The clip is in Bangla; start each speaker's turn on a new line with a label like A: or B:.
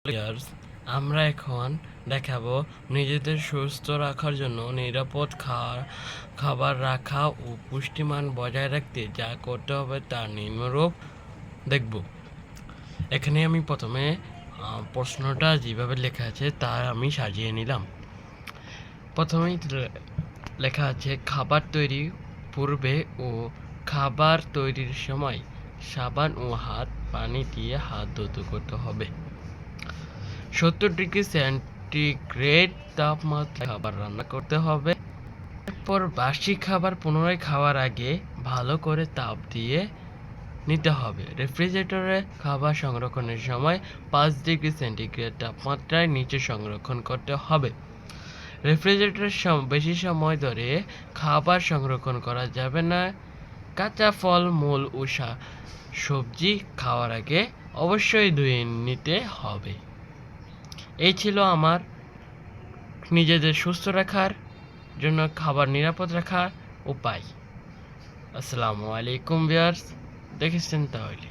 A: ভিউয়ার্স, আমরা এখন দেখাবো নিজেদের সুস্থ রাখার জন্য নিরাপদ খাবার রাখা ও পুষ্টিমান বজায় রাখতে যা করতে হবে তার নিম্নরূপ দেখব। এখানে আমি প্রথমে প্রশ্নটা যেভাবে লেখা আছে তা আমি সাজিয়ে নিলাম। প্রথমেই লেখা আছে খাবার তৈরি পূর্বে ও খাবার তৈরির সময় সাবান ও পানি দিয়ে হাত ধুতে করতে হবে। 70 ডিগ্রি সেন্টিগ্রেড তাপমাত্রায় খাবার রান্না করতে হবে। এরপর বাসি খাবার পুনরায় খাওয়ার আগে ভালো করে তাপ দিয়ে নিতে হবে। রেফ্রিজারেটরে খাবার সংরক্ষণের সময় 5 ডিগ্রি সেন্টিগ্রেড তাপমাত্রায় নিচে সংরক্ষণ করতে হবে। রেফ্রিজারেটরে বেশি সময় ধরে খাবার সংরক্ষণ করা যাবে না। কাঁচা ফল মূল ও সবজি খাওয়ার আগে অবশ্যই ধুয়ে নিতে হবে। এই ছিল আমার নিজেদের সুস্থ রাখার জন্য খাবার নিরাপদ রাখার উপায়। আসসালামু আলাইকুম ভিউয়ার্স, দেখেছেন তাহলে।